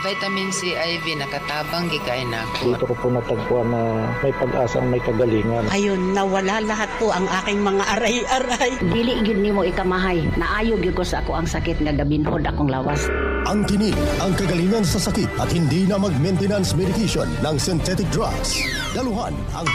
Vitamin C IV nakatabang gikain ako. Dito ko po natagpuan na may pag-asang may kagalingan. Ayun, nawala lahat po ang aking mga aray-aray. Dili gyud nimo ikamahay. Naayo gyud ko sa ako ang sakit nga gabinhod akong lawas. Ang tinig, ang kagalingan sa sakit at hindi na mag-maintenance medication ng synthetic drugs. Daluhan ang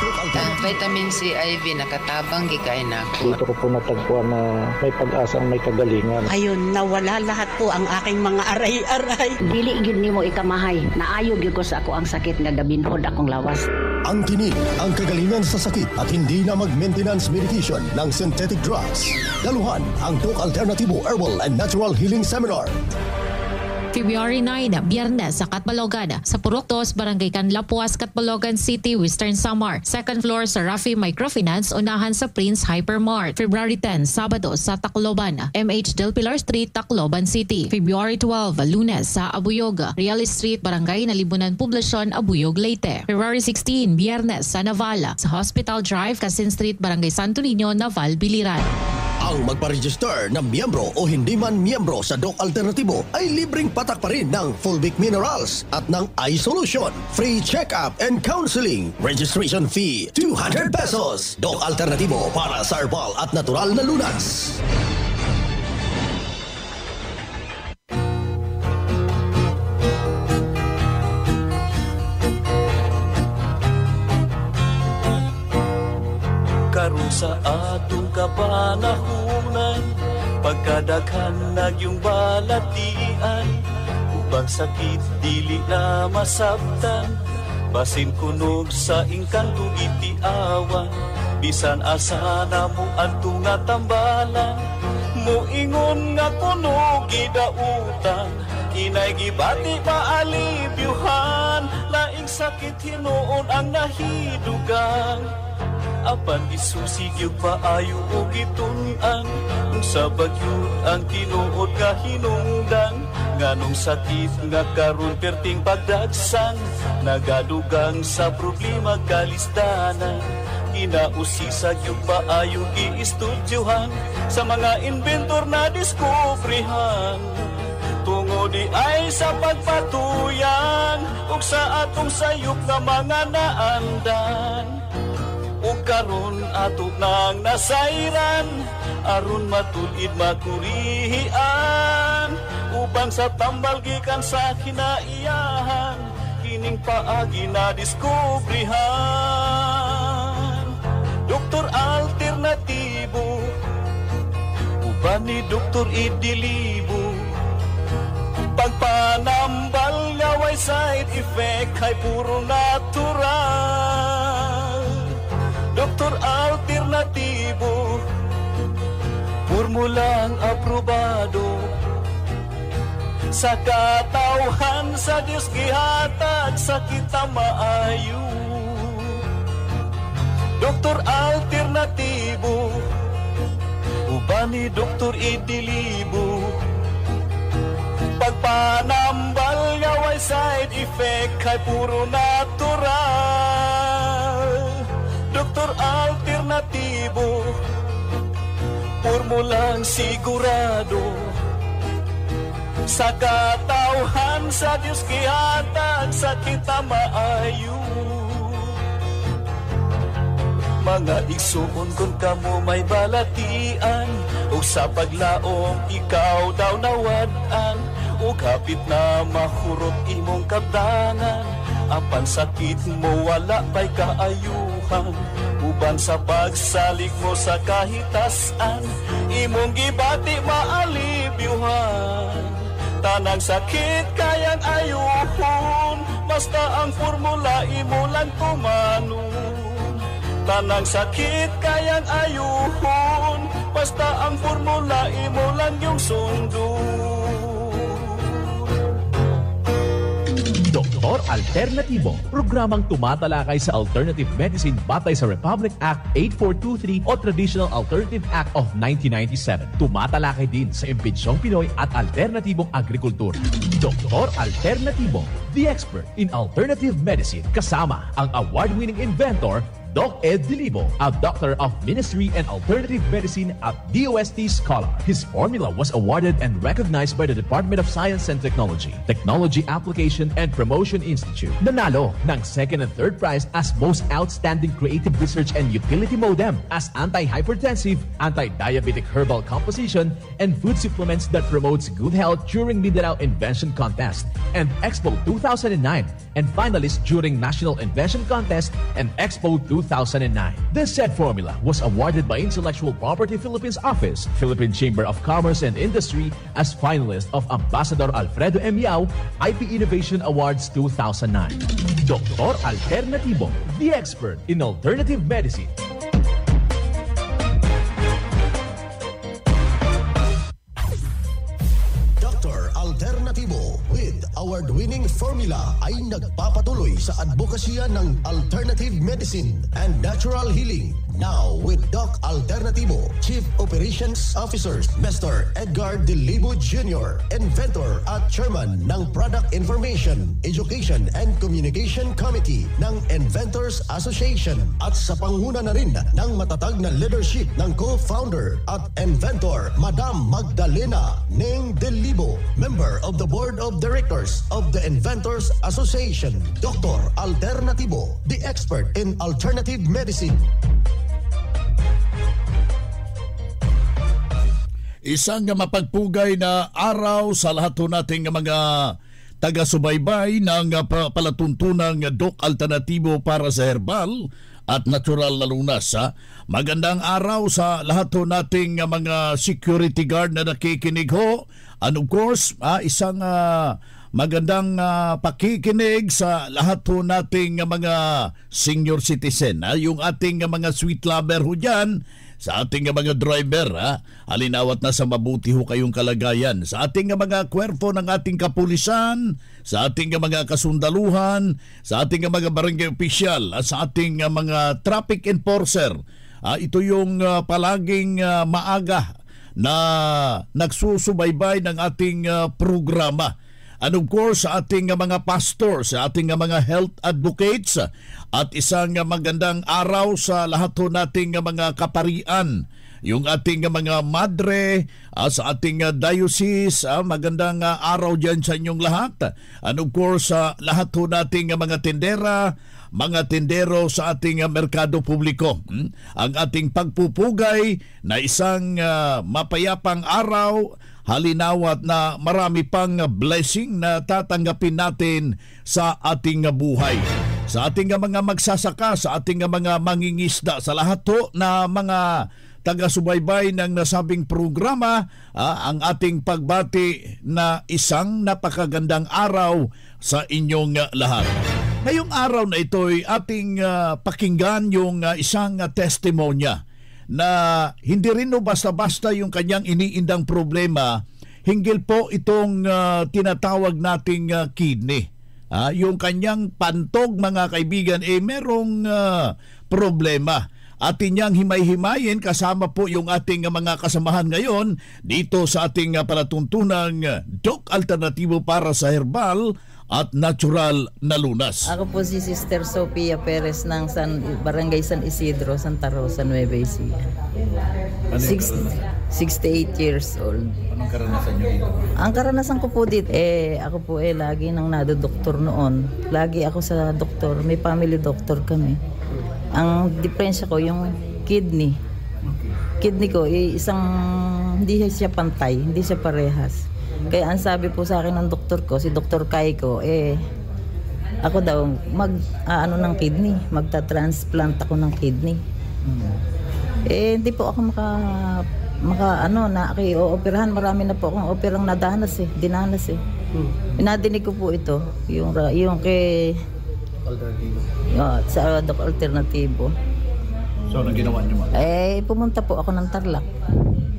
Vitamin C IV nakatabang gikain ako. Dito ko po natagpuan na may pag-asang may kagalingan. Ayun, nawala lahat po ang aking mga aray-aray. Dili gyud nimo ikamahay. Naayo gyud ko sa ako ang sakit nga gabinhod akong lawas. Ang tinig, ang kagalingan sa sakit at hindi na mag-maintenance medication ng synthetic drugs. Daluhan ang Doc Alternativo Herbal and Natural Healing Seminar. February 9, Biyernes sa Catbalogan, sa Purok 2, Barangay Canlapuas, Catbalogan City, Western Samar. Second floor sa Rafi Microfinance, unahan sa Prince Hypermart. February 10, Sabado sa Tacloban, MH Del Pilar Street, Tacloban City. February 12, Lunes sa Abuyog, Real Street, Barangay Nalibunan Poblasyon, Abuyog, Leyte. February 16, Biyernes sa Naval, sa Hospital Drive, Casin Street, Barangay Santo Niño, Naval, Biliran. Ang magpa-register na miyembro o hindi man miyembro sa Doc Alternativo ay libreng patak pa rin ng Fulvic Minerals at ng iSolution. Free check-up and counseling. Registration fee, 200 pesos. Doc Alternativo para sa herbal at natural na lunas. Karon sa atong kapanahunan, pagkadaghan nagyong balatian, ubang sakit dili na masabtan, basin kunog sa ingkantong itiawan, bisan asa na mo adto nga tambalan, moingon nga kunog gidautan, inay gibati maalibyuhan, laing sakit hinuon ang nahidugang. Apan isusigyog paayo o gitunan, kung sa bagyod ang tinuod nga hinungdan, nganong sakit nga karon perting pagdagsan, nagadugang sa problema kalisdanan. Kinausisag yung paayo i-estudyohan, sa mga inventor na diskubrihan, tungo di ay sa pagpatuyan, ug sa atong sayop nga mga naandan. O karon ato nang nasayran, aron matulid makurihian, uban sa tambal gikan sa kinaiyahan, kining paagi na diskubrihan. Doktor Alternativo, uban ni Doktor Idilibo, pagpanambal nga way side effect ay puro natural. Doktor Alternativo, formulang aprobado, sa katawhan sa Diyos gihatag sa kita maayo. Doktor Alternativo, uban ni Doktor Idilibo, pagpanambal nga way side effect ay puro natural. Doktor Alternativo, formulang sigurado, sa katawhan sa Diyos gihatag sa kita maayo. Mga igsuon kung kamo may balatian, o sa paglaom ikaw daw nawadan, o kapit na mahurot imong kabdangan, apan sakit mo wala pa'y kaayuhan, uban sa pagsalig mo sa kahitasan, imong gibati maalibyuhan, tanang sakit kayang ayuhon, basta ang formula imo lang tumanon. Tanang sakit kayang ayuhon, basta ang formula imo lang yung sundon. Doktor Alternativo, programang tumatalakay sa alternative medicine batay sa Republic Act 8423 o Traditional Alternative Act of 1997. Tumatalakay din sa imbitsyong Pinoy at alternatibong agrikultura. Doktor Alternativo, the expert in alternative medicine, kasama ang award-winning inventor Doc Ed Dilibo, a Doctor of Ministry and Alternative Medicine at DOST Scholar. His formula was awarded and recognized by the Department of Science and Technology, Technology Application and Promotion Institute. Nanalo ng second and third prize as Most Outstanding Creative Research and Utility Modem as Anti-Hypertensive, Anti-Diabetic Herbal Composition, and Food Supplements that promotes good health during Mindanao Invention Contest and Expo 2009, and finalist during National Invention Contest and Expo 2009. This said formula was awarded by Intellectual Property Philippines Office, Philippine Chamber of Commerce and Industry as finalist of Ambassador Alfredo M. Yao IP Innovation Awards 2009. Dr. Alternativo, the expert in alternative medicine. Alternativo with award-winning formula ay nagpapatuloy sa advokasya ng alternative medicine and natural healing. Now with Doc Alternativo, Chief Operations Officer Mr. Edgar Dilibo Jr., inventor at chairman ng Product Information, Education and Communication Committee ng Inventors Association at sa panguna na rin ng matatag na leadership ng co-founder at inventor Madam Magdalena Ning Dilibo, member of the Board of Directors of the Inventors Association. Dr. Alternativo, the expert in alternative medicine. Isang mapagpugay na araw sa lahat ho nating mga taga-subaybay ng palatuntunang Doc Alternativo para sa herbal at natural na lunas. Magandang araw sa lahat ho nating mga security guard na nakikinig ho. And of course, isang magandang pakikinig sa lahat ho nating mga senior citizen. Yung ating mga sweet lover ho dyan, sa ating mga driver, halinawat na sa mabuti ho kayong kalagayan. Sa ating mga kwerpo ng ating kapulisan, sa ating mga kasundaluhan, sa ating mga barangay opisyal, at sa ating mga traffic enforcer. Ito yung palaging maaga na nagsusubaybay ng ating programa. And of course, sa ating mga pastors, sa ating mga health advocates, at isang magandang araw sa lahat ho nating mga kaparian, yung ating mga madre, sa ating diocese, magandang araw dyan sa inyong lahat. And of course, sa lahat ho nating mga tindera, mga tindero sa ating merkado publiko. Ang ating pagpupugay na isang mapayapang araw, halinawat na marami pang blessing na tatanggapin natin sa ating buhay. Sa ating mga magsasaka, sa ating mga mangingisda, sa lahat ho na mga taga-subaybay ng nasabing programa, ang ating pagbati na isang napakagandang araw sa inyong lahat. Ngayong araw na ito ay ating pakinggan yung isang testimonya na hindi rin no basta-basta yung kanyang iniindang problema, hinggil po itong tinatawag nating kidney. Yung kanyang pantog, mga kaibigan, merong problema. Atin niyang himay-himayin kasama po yung ating mga kasamahan ngayon dito sa ating palatuntunang Doc Alternativo para sa herbal at natural na lunas. Ako po si Sister Sofia Perez ng Barangay San Isidro, Santa Rosa, Nueva Ecija. 68 years old. Anong karanasan niyo dito? Ang karanasan ko po dito, ako po lagi nang nadodoktor noon. Lagi ako sa doktor, may family doctor kami. Ang diferensya ko, yung kidney. Kidney ko, hindi siya pantay, hindi siya parehas. Kaya ang sabi po sa akin ng doktor ko, si Dr. Kaiko, ako daw ng kidney, magta-transplant ako ng kidney. Hindi po ako o-operahan. Marami na po akong operang dinanas. Pinadinig ko po ito, yung kay Alternativo. Sa Doc Alternativo. So, anong ginawa niyo, ma'am? Pumunta po ako ng Tarlac.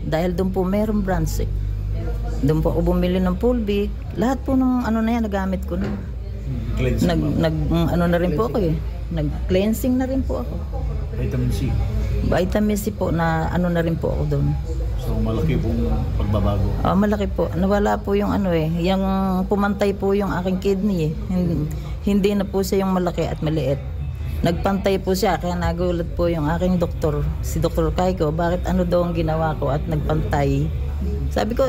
Dahil doon po mayroong branch. Doon po ako bumili ng Fulvic. Lahat po ng na yan, nagamit ko na. Cleansing. Na rin po ako Nag-cleansing na rin po ako. Vitamin C. Vitamin C po na na rin po ako doon. So malaki pong pagbabago. Malaki po. Nawala po yung yung pumantay po yung aking kidney. Hindi na po siya yung malaki at maliit. Nagpantay po siya, kaya nagulat po yung aking doktor, si Dr. Kaiko, bakit ano daw ang ginawa ko at nagpantay. Sabi ko,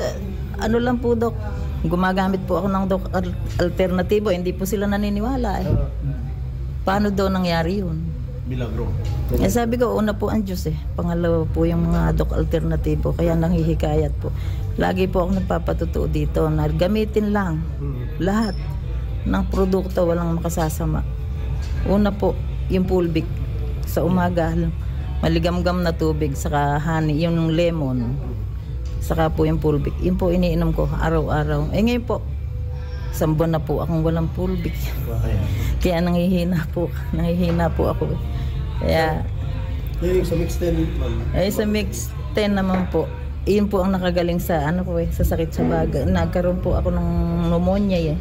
ano lang po Dok, gumagamit po ako ng alternatibo, hindi po sila naniniwala eh. Paano daw nangyari yun? Milagro. Eh sabi ko, una po ang Diyos eh. Pangalawa po yung mga alternatibo, kaya nanghihikayat po. Lagi po ako nagpapatutuo dito na gamitin lang lahat ng produkto, walang makasasama. Una po, yung pulbik sa umaga, maligamgam na tubig, saka honey, yung lemon, saka po yung pulbik. Yun po iniinom ko araw-araw. Eh ngayon po, 1 buwan na po akong walang pulbik. Kaya nangihina po ako. Kaya sa mix 10, ma'am. Sa mix 10 naman po. Iyon po ang nakagaling sa sa sakit sa baga. Nagkaroon po ako ng pneumonia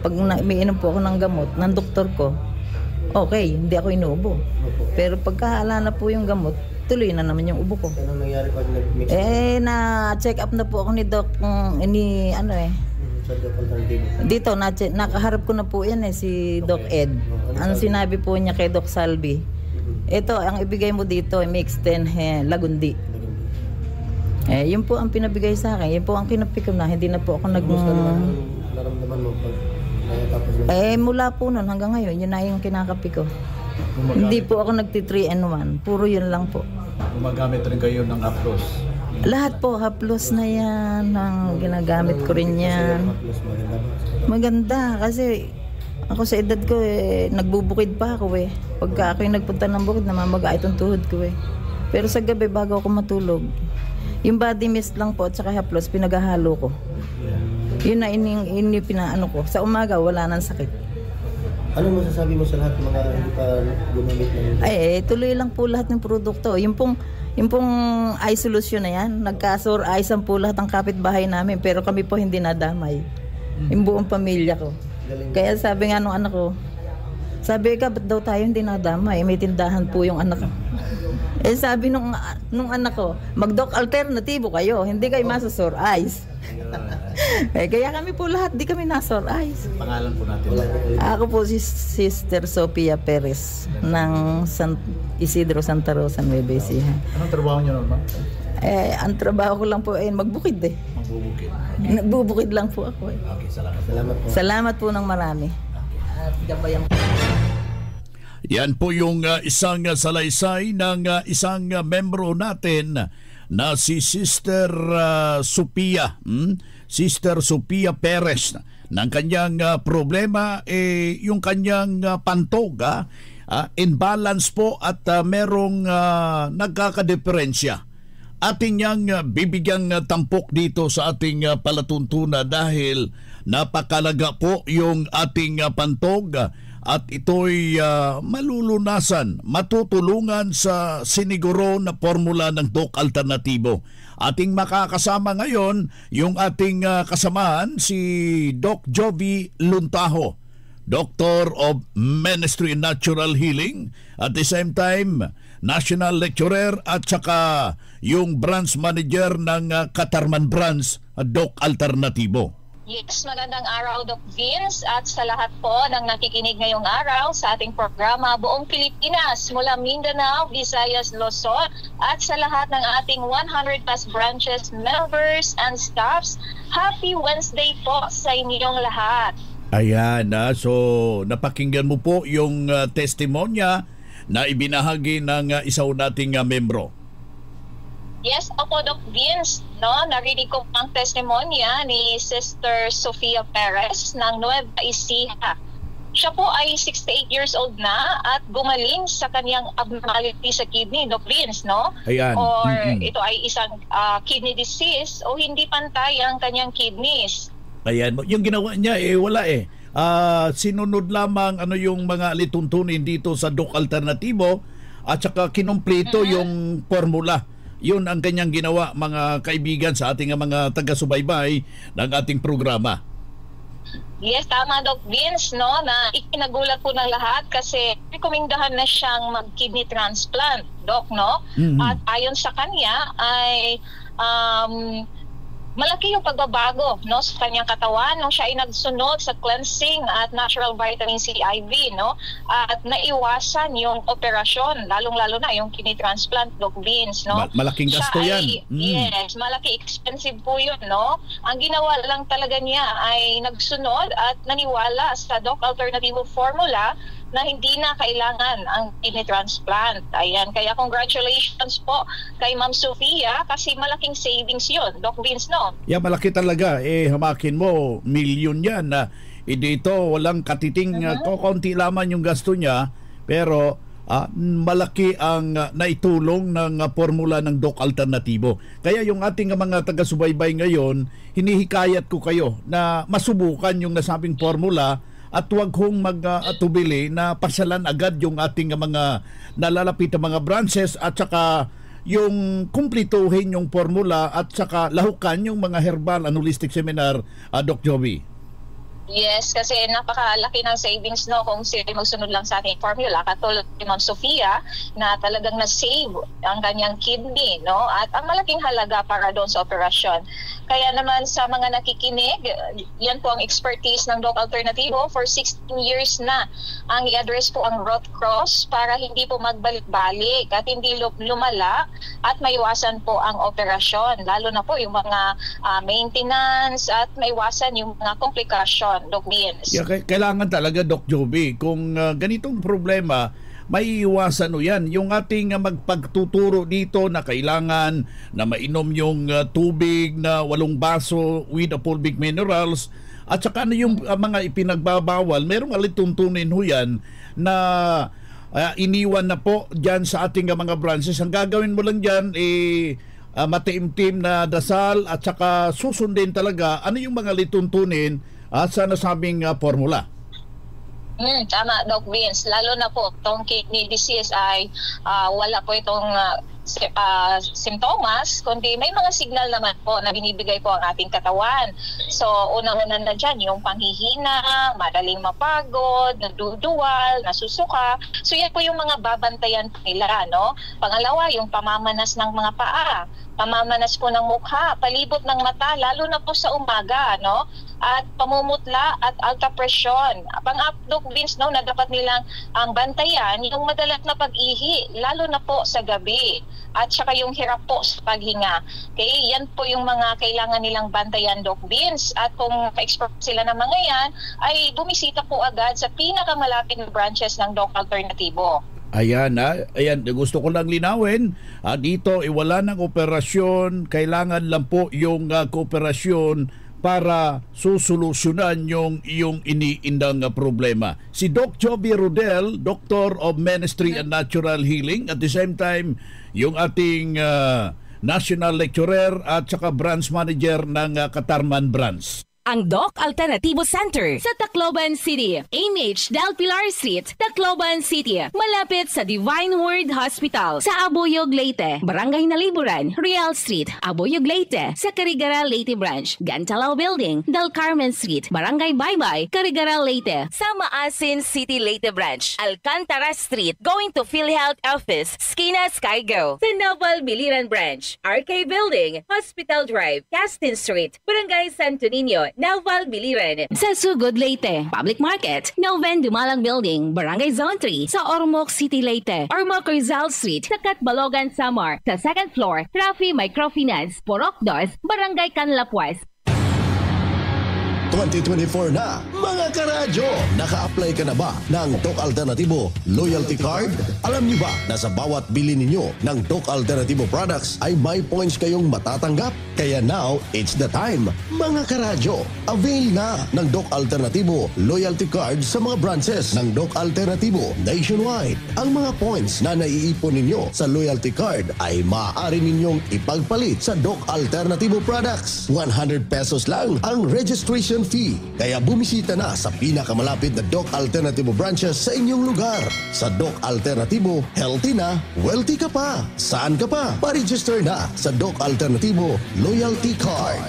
pag umiinom po ako ng gamot ng doktor ko, okay, hindi ako inuubo. Pero pagkahala na po yung gamot, tuloy na naman yung ubo ko. Anong nangyari pag nag-mix? Na-check up na po ako ni Doc, Sa Doc Alternativo. Dito, nakaharap ko na po yan si Doc Ed. Ang sinabi po niya kay Doc Salvi, ito, ang ibigay mo dito, mix 10 lagundi. Yun po ang pinabigay sa akin. Yun po ang kinapik ko na. Hindi na po ako naramdaman mo pag tapos na? Mula po nun hanggang ngayon, yun na yung kinakapi ko. Hindi po ako nagti-3-in-1. Puro yun lang po. Gumagamit rin kayo ng Haplos? Lahat po, Haplos na yan. Ginagamit ko rin yan. Maganda kasi ako sa edad ko nagbubukid pa ako Pagka ako yung nagpunta ng bukid, namamaga itong tuhod ko Pero sa gabi bago ako matulog, yung body mist lang po at saka Haplos pinaghahalo ko. Yun na pinaano ko. Sa umaga wala nang sakit. Ano masasabi mo sa lahat ng mga hindi pa gumamit ng... Tuloy lang po lahat ng produkto. Yung pong eye solution na yan, nagka-sore eyes ang po lahat ng kapitbahay namin, pero kami po hindi nadamay. Yung buong pamilya ko. Kaya sabi nga nung anak ko, sabi ka, ba't daw tayo hindi nadamay? May tindahan po yung anak ko. Sabi nung anak ko, mag-Doc Alternativo kayo, hindi kayo masasore eyes. Kaya kami po lahat, di kami nasore eyes. Pangalan po natin. Ako po si Sister Sophia Perez ng Isidro Santa Rosa, Nueva Ecija. Anong trabaho niyo naman? Ang trabaho ko lang po magbukid Magbubukid? Nagbubukid lang po ako Okay, salamat. Salamat po ng marami. At gabayan po. Yan po yung isang salaysay ng isang membro natin na si Sister Sophia. Sister Sophia Perez. Ng kanyang problema, yung kanyang pantog, imbalance po at merong nagkakadeferensya. Ating niyang bibigyang tampok dito sa ating palatuntunan dahil napakalaga po yung ating pantog at ito'y malulunasan, matutulungan sa siniguro na formula ng Doc Alternativo. Ating makakasama ngayon yung ating kasamahan, si Doc Jovi Luntaho, Doctor of Ministry and Natural Healing, at the same time National Lecturer at saka yung branch manager ng Katarman Branch, Doc Alternativo. Yes, magandang araw Doc Vince at sa lahat po ng nakikinig ngayong araw sa ating programa buong Pilipinas mula Mindanao, Visayas, Luzon at sa lahat ng ating 100 plus branches, members and staffs. Happy Wednesday po sa inyong lahat. Ayan, so napakinggan mo po yung testimonya na ibinahagi ng isa nating membro. Yes, opo Doc Vince, narinig ko ang testimonya ni Sister Sophia Perez ng Nueva Ecija. Siya po ay 68 years old na at gumaling sa kanyang abnormality sa kidney, Doc Vince, Ayan. Or ito ay isang kidney disease o hindi pantay ang kanyang kidneys. Ayan, yung ginawa niya wala sinunod lamang yung mga lituntunin dito sa Doc Alternativo at saka kinumpleto yung formula. Yun ang kanyang ginawa, mga kaibigan, sa ating mga taga-subaybay ng ating programa. Yes, tama Doc Vince, na ikinagulat po ng lahat kasi rekomendahan na siyang mag-kidney transplant, Doc, At ayon sa kanya ay malaki yung pagbabago, no, sa kanyang katawan nung siya ay nagsunod sa cleansing at natural vitamin C IV, no, at naiwasan yung operasyon, lalong-lalo na yung kidney transplant, Doc Vince, no. Malaking gasto yan. Yes, malaki, expensive po yun, no. Ang ginawa lang talaga niya ay nagsunod at naniwala sa Doc Alternativo formula na hindi na kailangan ang kidney transplant. Ayan, kaya congratulations po kay Ma'am Sofia kasi malaking savings yun, Doc Vince, no? Yeah, malaki talaga. Hamakin mo, milyon yan. Dito, walang katiting, konti lamang yung gasto niya, pero malaki ang naitulong ng formula ng Doc Alternativo. Kaya yung ating mga taga-subaybay ngayon, hinihikayat ko kayo na masubukan yung nasabing formula at huwag kong mag-atubili na pasyalan agad yung ating mga nalalapit na mga branches at saka yung kumplituhin yung formula at saka lahukan yung mga herbal and holistic seminar, Doc Joby. Yes, kasi napakalaki ng savings, no, kung sila magsunod lang sa ating formula, katulad ni Ma'am Sofia na talagang na-save ang kanyang kidney, no, at ang malaking halaga para doon sa operasyon. Kaya naman sa mga nakikinig, yan po ang expertise ng Doc Alternativo. For 16 years na ang i-address po ang root cause para hindi po magbalik-balik at hindi lumala at maiwasan po ang operasyon, lalo na po yung mga maintenance at maiwasan yung mga komplikasyon, Doc Vince. Yeah, kailangan talaga, Doc Joby, kung ganitong problema, may iwasan yan. Yung ating magpagtuturo dito na kailangan na mainom yung tubig na 8 baso with fulvic minerals at saka na yung mga ipinagbabawal, merong alituntunin ho yan na iniwan na po dyan sa ating mga branches. Ang gagawin mo lang dyan matiimtim na dasal at saka susundin talaga ano yung mga lituntunin sa nasabing formula. Tama, Doc Vince. Lalo na po, itong kidney disease ay wala po itong simptomas, kundi may mga signal naman po na binibigay po ang ating katawan. So, unang-una na dyan, yung panghihina, madaling mapagod, naduduwal, nasusuka. So, yan po yung mga babantayan nila, no? Pangalawa, yung pamamanas ng mga paa, pamamanas po ng mukha, palibot ng mata, lalo na po sa umaga, no? At pamumutla at alta presyon. Pang-Doc Vince, no, na dapat nilang ang bantayan yung madalas na pag-ihi, lalo na po sa gabi. At saka yung hirap po sa paghinga. Okay, yan po yung mga kailangan nilang bantayan, Doc Vince. At kung ka-expert sila ng mga yan, ay bumisita po agad sa pinakamalapit na branches ng Doc Alternativo. Ayan, ayan, gusto ko lang linawin. Dito, wala ng operasyon. Kailangan lang po yung kooperasyon para susolusyonan yung iyong iniindang problema. Si Doc Joby Rodel, Doctor of Ministry and Natural Healing, at the same time, yung ating National Lecturer at saka Branch Manager ng Katarman Branch. Ang Doc Alternativo Center sa Tacloban City, AMH Del Pilar Street, Tacloban City, malapit sa Divine Word Hospital sa Abuyog, Leyte, Barangay Naliburan, Real Street, Abuyog, Leyte, sa Carigara, Leyte Branch, Gantalao Building, Del Carmen Street, Barangay Baybay, Carigara, Leyte, sa Maasin City, Leyte Branch, Alcantara Street, going to PhilHealth Office, Skina Skygo, sa Naval Biliran Branch, RK Building, Hospital Drive, Castin Street, Barangay Santo Niño, Naval Biliran, sa Sugod, Leyte, Public Market, Noven Dumalang Building, Barangay Zone 3, sa Ormoc City, Leyte, Ormoc Rizal Street, sa Catbalogan, Samar, sa 2nd floor, Rafi Microfinance, Porok 2, Barangay Canlapuas. 2024 na, mga karadyo! Naka-apply ka na ba ng Doc Alternativo Loyalty Card? Alam niyo ba na sa bawat bili ninyo ng Doc Alternativo products ay may points kayong matatanggap? Kaya now, it's the time, mga karadyo! Avail na ng Doc Alternativo Loyalty Card sa mga branches ng Doc Alternativo nationwide. Ang mga points na naiipon ninyo sa Loyalty Card ay maaari ninyong ipagpalit sa Doc Alternativo products. 100 pesos lang ang registration fee. Kaya bumisita na sa pinakamalapit na Doc Alternativo branches sa inyong lugar. Sa Doc Alternativo, healthy na, wealthy ka pa. Saan ka pa? Pa-register na sa Doc Alternativo Loyalty Card.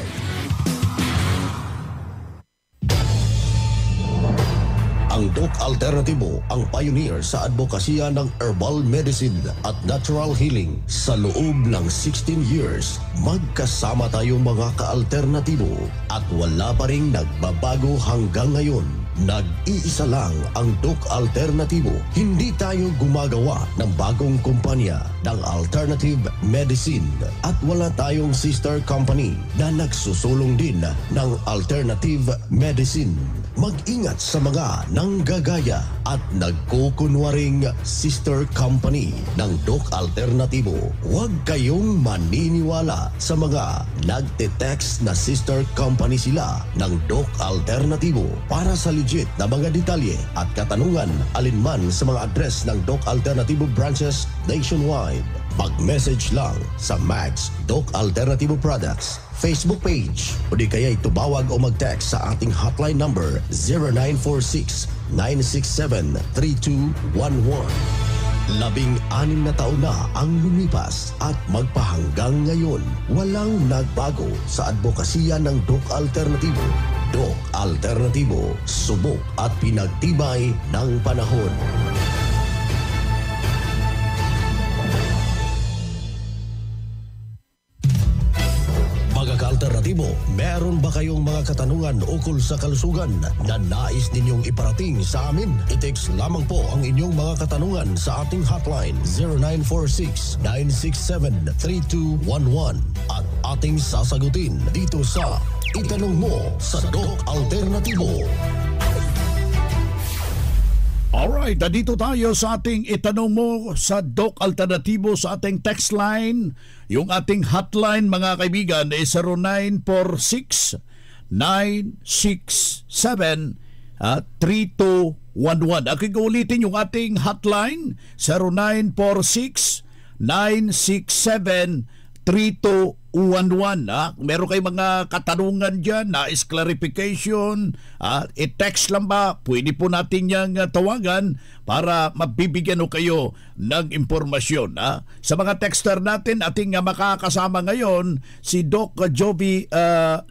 Ang Doc Alternatibo ang pioneer sa advokasya ng herbal medicine at natural healing. Sa loob ng 16 years, magkasama tayong mga ka-alternatibo at wala pa ring nagbabago hanggang ngayon. Nag-iisa lang ang Doc Alternatibo. Hindi tayo gumagawa ng bagong kumpanya ng alternative medicine at wala tayong sister company na nagsusulong din ng alternative medicine. Mag-ingat sa mga nanggagaya at nagkukunwaring sister company ng Doc Alternatibo. Huwag kayong maniniwala sa mga nagte-text na sister company sila ng Doc Alternatibo. Para sa legit na mga detalye at katanungan alinman sa mga address ng Doc Alternatibo branches nationwide, mag-message lang sa Max Doc Alternatibo Products Facebook page o di kaya itubawag o mag-text sa ating hotline number 0946-967-3211. 16 na taon na ang lumipas at magpahanggang ngayon, walang nagbago sa advokasya ng Doc Alternatibo. Doc Alternatibo, subok at pinagtibay ng panahon. Alternatibo, meron ba kayong mga katanungan ukol sa kalusugan na nais ninyong iparating sa amin? I-text lamang po ang inyong mga katanungan sa ating hotline 0946-967-3211 at ating sasagutin dito sa Itanong Mo sa Doc Alternatibo. Alright, dito tayo sa ating Itanong Mo sa Doc Alternatibo sa ating text line. Yung ating hotline, mga kaibigan, ay 0946-967-3211. Aking ulitin yung ating hotline, 0946-967-3211. Meron kayong mga katanungan dyan, nais clarification, i-text lang ba? Pwede po natin yung tawagan para mabibigyan o kayo ng impormasyon. Sa mga texter natin, ating makakasama ngayon si Doc Jovi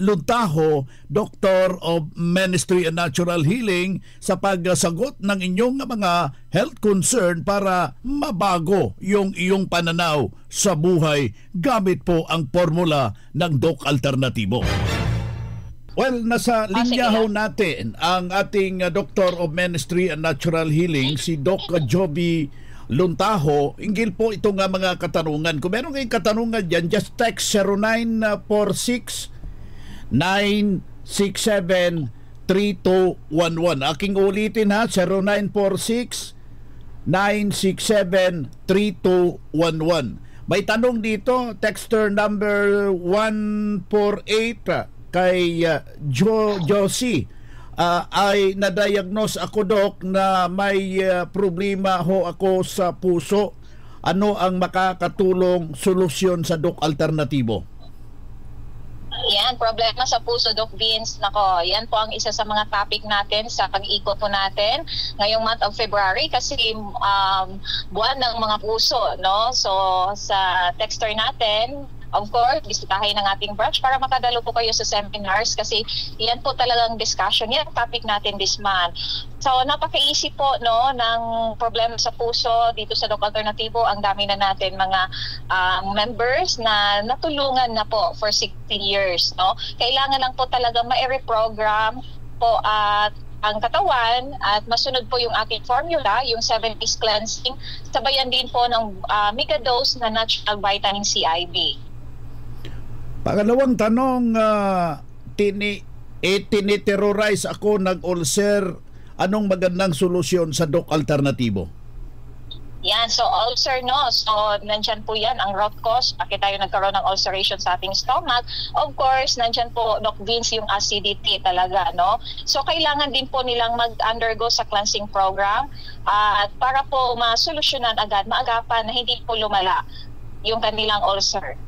Luntaho, Doctor of Ministry and Natural Healing, sa pagsagot ng inyong mga health concern para mabago yung iyong pananaw sa buhay gamit po ang formula ng Doc Alternatibo. Well, nasa linya ho natin ang ating Doctor of Ministry and Natural Healing, si Doc Jovi Luntaho. Ingil po itong mga katanungan. Kung meron kayong katanungan dyan, just text 0946-967-3211. Aking ulitin ha, 0946-967-3211. May tanong dito, texter number 148 kay Josie. Ay na-diagnose ako, Doc, na may problema ho ako sa puso. Ano ang makakatulong solusyon sa Doc Alternatibo? Yan, problema sa puso, Doc Vince. Nako, yan po ang isa sa mga topic natin sa pag-ikot po natin ngayong month of February kasi buwan ng mga puso, no? So, sa texter natin, of course, bisitahin ng ating branch para makadalo po kayo sa seminars kasi yan po talagang discussion. Yan ang topic natin this month. So, napaka-easy po, no, ng problema sa puso dito sa Doc Alternatibo. Ang dami na natin mga members na natulungan na po for 16 years, no? Kailangan lang po talaga ma-reprogram po at ang katawan at masunod po yung aking formula, yung 7 days cleansing, sabayan din po ng mega dose na natural vitamin C IV. Pangalawang tanong, tiniterrorize ako ng ulcer. Anong magandang solusyon sa Doc Alternatibo? Yan, so ulcer, no? So, nandyan po yan, ang root cause. Bakit tayo nagkaroon ng ulceration sa ating stomach? Of course, nandyan po, Doc Vince, yung acidity talaga, no? So, kailangan din po nilang mag-undergo sa cleansing program at para po masolusyonan agad, maagapan na hindi po lumala yung kanilang ulcer.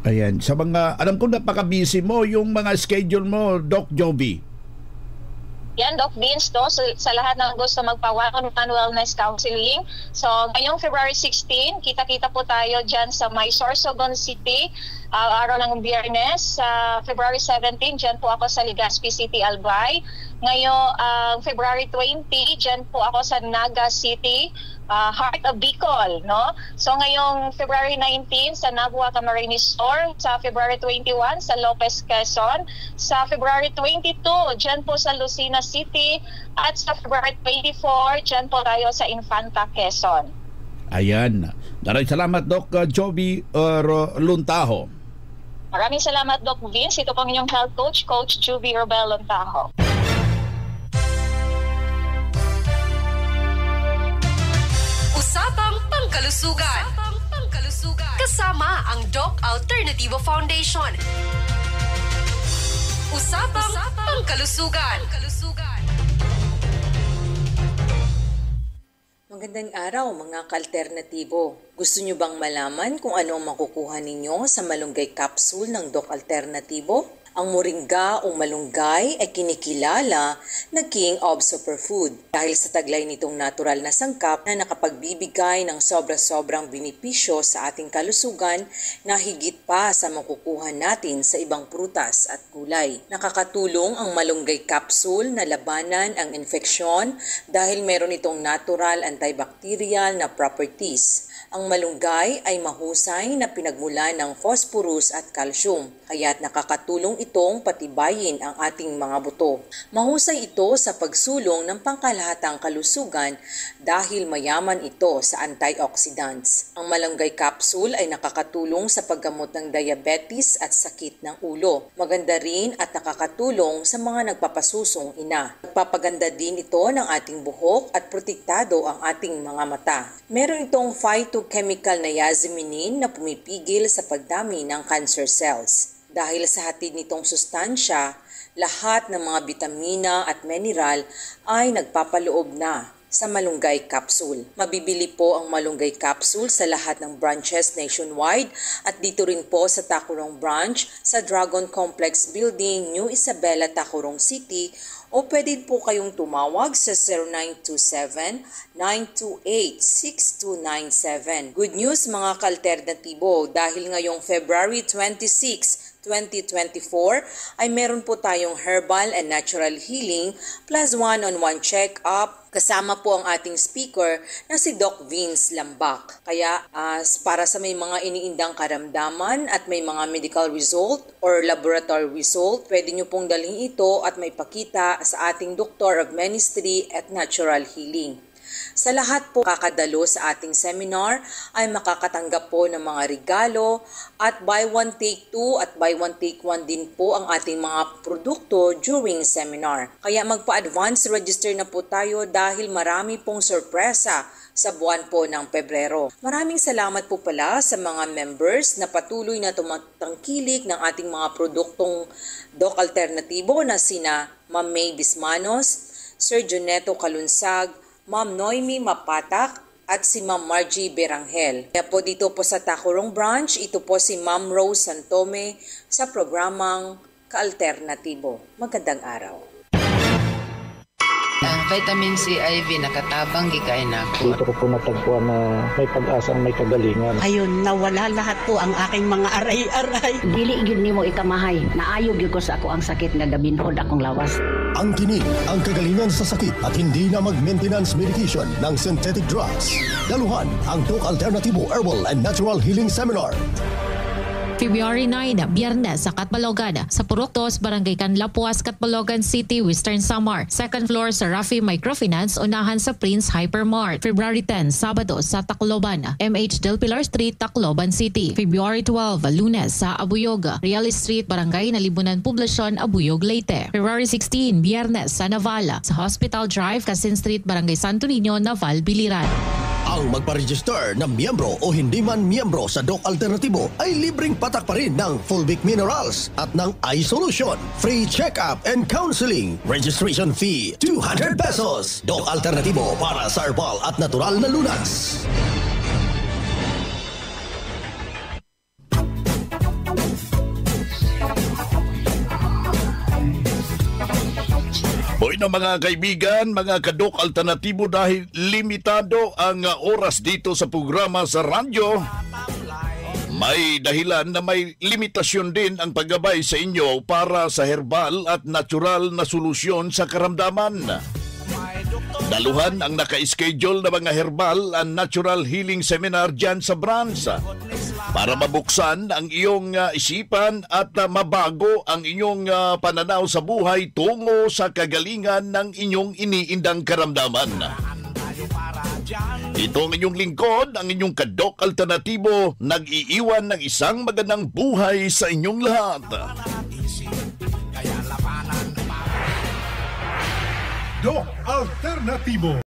Ayan, sa mga, alam ko napaka-busy mo, yung mga schedule mo, Doc Jovi. Yan, Doc Vince, no? Sa lahat ng gusto magpa-one-on-one wellness counseling. So, ngayong February 16, kita-kita po tayo dyan sa May Sorsogon City. araw ng Biyernes, February 17, dyan po ako sa Legazpi City, Albay. Ngayong February 20, dyan po ako sa Naga City, Heart of Bicol, no? So ngayong February 19 sa Nagua Camarines Store, sa February 21 sa Lopez, Quezon, sa February 22 dyan po sa Lucena City, at sa February 24 dyan po tayo sa Infanta, Quezon. Ayan. Maraming salamat, Doc Joby Luntaho. Maraming salamat, Doc Vince. Ito pong inyong health coach, Coach Joby Urbel Luntaho. Usapang Pangkalusugan. Kasama ang Doc Alternativo Foundation. Usapang Pangkalusugan. Magandang araw mga ka-alternatibo. Gusto nyo bang malaman kung ano ang makukuha ninyo sa malunggay capsule ng Doc Alternativo? Ang moringa o malunggay ay kinikilala na king of superfood dahil sa taglay nitong natural na sangkap na nakapagbibigay ng sobra-sobrang benepisyo sa ating kalusugan na higit pa sa makukuha natin sa ibang prutas at gulay. Nakakatulong ang malunggay capsule na labanan ang infeksyon dahil meron itong natural antibacterial na properties. Ang malunggay ay mahusay na pinagmulan ng phosphorus at calcium, kaya't nakakatulong itong patibayin ang ating mga buto. Mahusay ito sa pagsulong ng pangkalahatang kalusugan dahil mayaman ito sa antioxidants. Ang malunggay capsule ay nakakatulong sa paggamot ng diabetes at sakit ng ulo. Maganda rin at nakakatulong sa mga nagpapasusong ina. Nagpapaganda din ito ng ating buhok at protektado ang ating mga mata. Meron itong phytochemical na yasminin na pumipigil sa pagdami ng cancer cells. Dahil sa hatid nitong sustansya, lahat ng mga bitamina at mineral ay nagpapaloob na sa malunggay capsule. Mabibili po ang malunggay capsule sa lahat ng branches nationwide at dito rin po sa Tacurong branch sa Dragon Complex Building, New Isabela, Tacurong City, o pwede po kayong tumawag sa 0927-928-6297. Good news mga ka-alternatibo dahil ngayong February 26, 2024 ay meron po tayong herbal and natural healing plus one-on-one check-up kasama po ang ating speaker na si Doc Vince Lambak. Kaya para sa may mga iniindang karamdaman at may mga medical result or laboratory result, pwede nyo pong dalhin ito at may pakita sa ating Doctor of Ministry at Natural Healing. Sa lahat po kakadalo sa ating seminar ay makakatanggap po ng mga regalo at buy one take two at buy one take one din po ang ating mga produkto during seminar. Kaya magpa-advance register na po tayo dahil marami pong sorpresa sa buwan po ng Pebrero. Maraming salamat po pala sa mga members na patuloy na tumatangkilik ng ating mga produktong Doc Alternativo na sina Ma'am May Bismanos, Sir Joneto Kalunsag, Ma'am Noemi Mapatak at si Ma'am Margie Berangel. Kaya po dito po sa Tacurong branch, ito po si Ma'am Rose Santome sa programang Ka-Alternatibo. Magandang araw. Ang vitamin C IV nakatabang gikay na ako. Dito ko po natagpuan na may pag-asang may kagalingan. Ayun, nawala lahat po ang aking mga aray-aray. Dili gyud nimo ikamahay. Naayo gyud ko sa ako ang sakit nga gabinhod akong lawas. Ang tinig, ang kagalingan sa sakit at hindi na mag-maintenance medication ng synthetic drugs. Daluhan ang Doc Alternativo Herbal and Natural Healing Seminar. February 9, Biyernes sa Catbalogan, sa Purok 2, Barangay Canlapuas, Catbalogan City, Western Samar. Second floor sa Rafi Microfinance, unahan sa Prince Hypermart. February 10, Sabado sa Tacloban, MH Del Pilar Street, Tacloban City. February 12, Lunes sa Abuyog, Real Street, Barangay Nalibunan Poblasyon, Abuyog, Leyte. February 16, Biyernes sa Navala, sa Hospital Drive, Casin Street, Barangay Santo Niño, Naval, Biliran. Ang magpa-register na miyembro o hindi man miyembro sa Doc Alternativo ay libreng patak pa rin ng Fulvic Minerals at ng iSolution. Free check-up and counseling. Registration fee, 200 pesos. Doc Alternativo para sa herbal at natural na lunas. Hoy na mga kaibigan, mga ka-Doc Alternatibo, dahil limitado ang oras dito sa programa sa radyo. May dahilan na may limitasyon din ang paggabay sa inyo para sa herbal at natural na solusyon sa karamdaman. Daluhan ang naka-schedule na mga herbal and natural healing seminar dyan sa branch para mabuksan ang iyong isipan at mabago ang inyong pananaw sa buhay tungo sa kagalingan ng inyong iniindang karamdaman. Ito ang inyong lingkod, ang inyong Kadok Alternatibo, nag-iiwan ng isang magandang buhay sa inyong lahat. Dok Alternatibo.